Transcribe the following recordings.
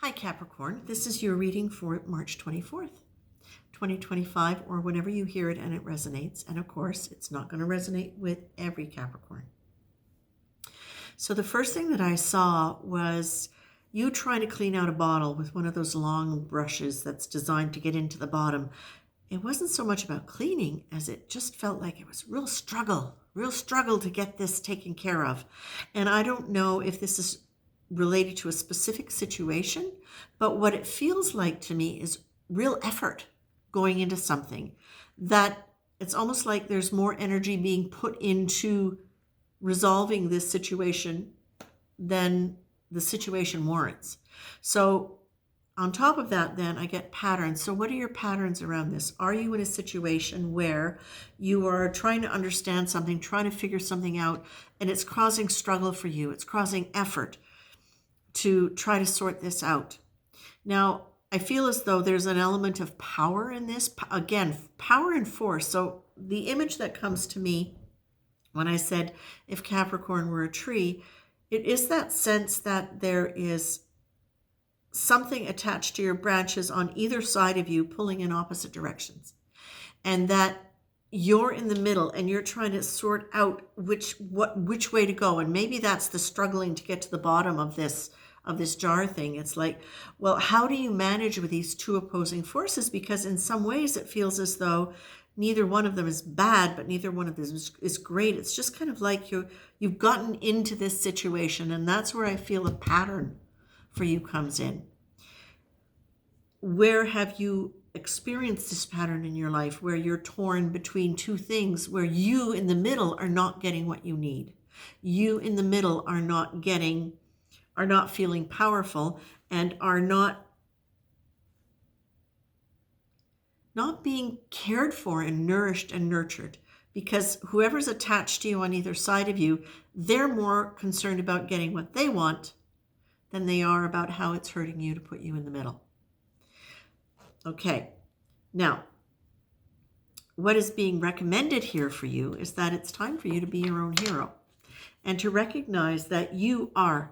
Hi Capricorn, this is your reading for March 24th, 2025, or whenever you hear it and it resonates. And of course, it's not going to resonate with every Capricorn. So the first thing that I saw was you trying to clean out a bottle with one of those long brushes that's designed to get into the bottom. It wasn't so much about cleaning as it just felt like it was real struggle to get this taken care of. And I don't know if this is related to a specific situation, but what it feels like to me is real effort going into something, that it's almost like there's more energy being put into resolving this situation than the situation warrants. So on top of that, then I get patterns. So what are your patterns around this? Are you in a situation where you are trying to understand something, trying to figure something out, and it's causing struggle for you? It's causing effort to try to sort this out. Now, I feel as though there's an element of power in this. Again, power and force. So the image that comes to me when I said if Capricorn were a tree, it is that sense that there is something attached to your branches on either side of you pulling in opposite directions. And that you're in the middle and you're trying to sort out which way to go. And maybe that's the struggling to get to the bottom of this jar thing. It's like, well, how do you manage with these two opposing forces? Because in some ways it feels as though neither one of them is bad, but neither one of them is great. It's just kind of like you've gotten into this situation, and that's where I feel a pattern for you comes in. Where have you experienced this pattern in your life where you're torn between two things, where you in the middle are not getting what you need? You in the middle are not feeling powerful and are not being cared for and nourished and nurtured, because whoever's attached to you on either side of you, they're more concerned about getting what they want than they are about how it's hurting you to put you in the middle. Okay, now what is being recommended here for you is that it's time for you to be your own hero and to recognize that you are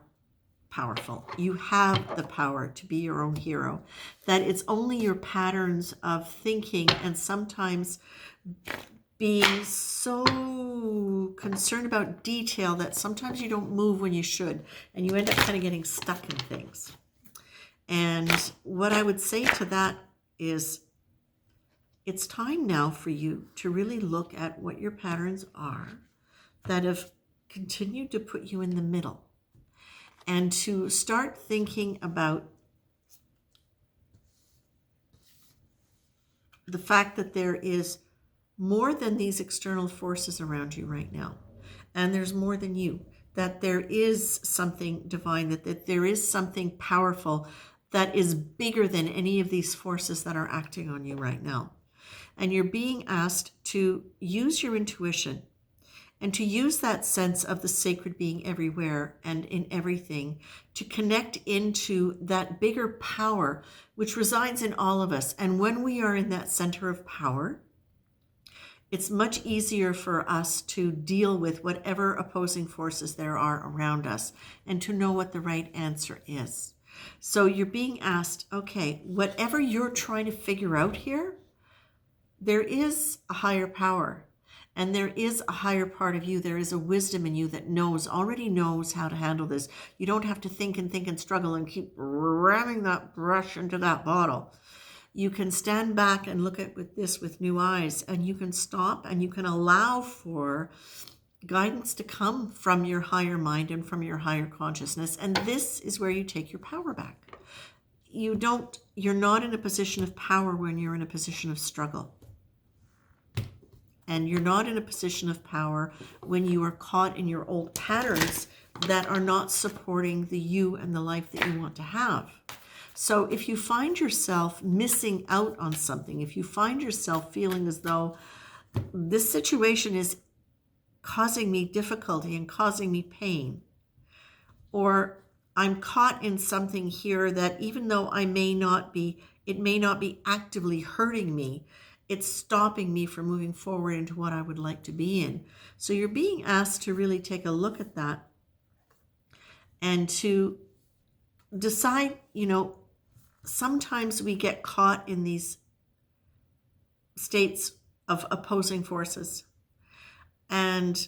powerful. You have the power to be your own hero, that it's only your patterns of thinking and sometimes being so concerned about detail that sometimes you don't move when you should, and you end up kind of getting stuck in things. And what I would say to that is it's time now for you to really look at what your patterns are that have continued to put you in the middle, and to start thinking about the fact that there is more than these external forces around you right now. And there's more than you, that there is something divine, that there is something powerful that is bigger than any of these forces that are acting on you right now. And you're being asked to use your intuition and to use that sense of the sacred being everywhere and in everything to connect into that bigger power which resides in all of us. And when we are in that center of power, it's much easier for us to deal with whatever opposing forces there are around us and to know what the right answer is. So you're being asked, okay, whatever you're trying to figure out here, there is a higher power. And there is a higher part of you. There is a wisdom in you that already knows how to handle this. You don't have to think and struggle and keep ramming that brush into that bottle. You can stand back and look at this with new eyes, and you can stop and you can allow for guidance to come from your higher mind and from your higher consciousness. And this is where you take your power back. You're not in a position of power when you're in a position of struggle. And you're not in a position of power when you are caught in your old patterns that are not supporting the you and the life that you want to have. So if you find yourself missing out on something, if you find yourself feeling as though this situation is causing me difficulty and causing me pain, or I'm caught in something here that even though it may not be actively hurting me, it's stopping me from moving forward into what I would like to be in. So you're being asked to really take a look at that and to decide, sometimes we get caught in these states of opposing forces, and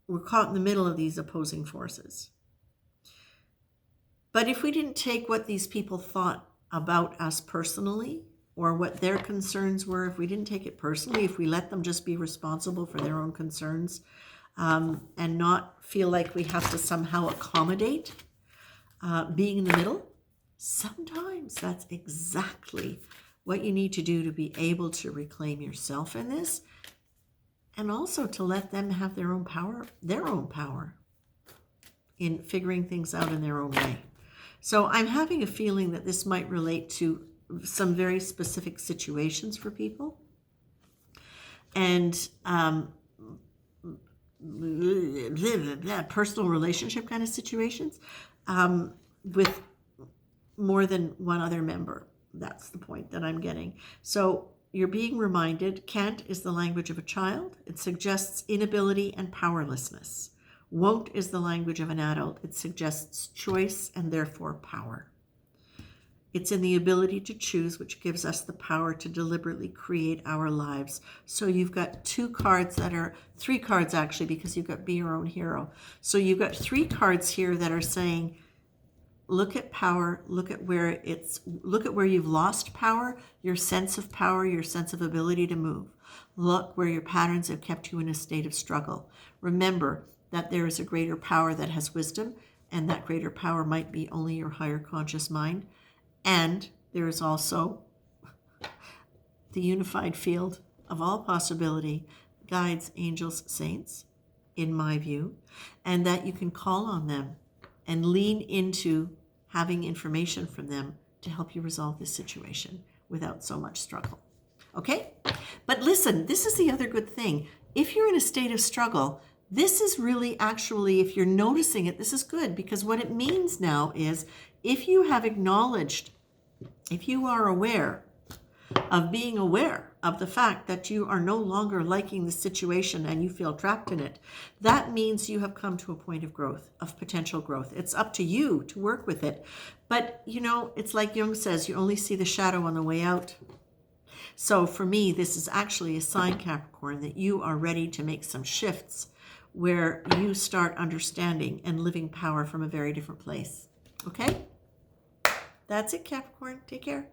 we're caught in the middle of these opposing forces. But if we didn't take what these people thought about us personally, or what their concerns were, if we didn't take it personally, if we let them just be responsible for their own concerns, and not feel like we have to somehow accommodate being in the middle, sometimes that's exactly what you need to do to be able to reclaim yourself in this, and also to let them have their own power in figuring things out in their own way. So I'm having a feeling that this might relate to some very specific situations for people, and personal relationship kind of situations with more than one other member. That's the point that I'm getting. So you're being reminded, can't is the language of a child. It suggests inability and powerlessness. Won't is the language of an adult. It suggests choice and therefore power. It's in the ability to choose, which gives us the power to deliberately create our lives. So you've got three cards actually, because you've got Be Your Own Hero. So you've got 3 cards here that are saying, look at power, look at where you've lost power, your sense of power, your sense of ability to move. Look where your patterns have kept you in a state of struggle. Remember that there is a greater power that has wisdom, and that greater power might be only your higher conscious mind. And there is also the unified field of all possibility, guides, angels, saints, in my view, and that you can call on them and lean into having information from them to help you resolve this situation without so much struggle. Okay? But listen, this is the other good thing. If you're in a state of struggle, this is really actually, if you're noticing it, this is good, because what it means now is if you have acknowledged, if you are aware of being aware of the fact that you are no longer liking the situation and you feel trapped in it, that means you have come to a point of growth, of potential growth. It's up to you to work with it. But, it's like Jung says, you only see the shadow on the way out. So for me, this is actually a sign, Capricorn, that you are ready to make some shifts where you start understanding and living power from a very different place. Okay? That's it, Capricorn. Take care.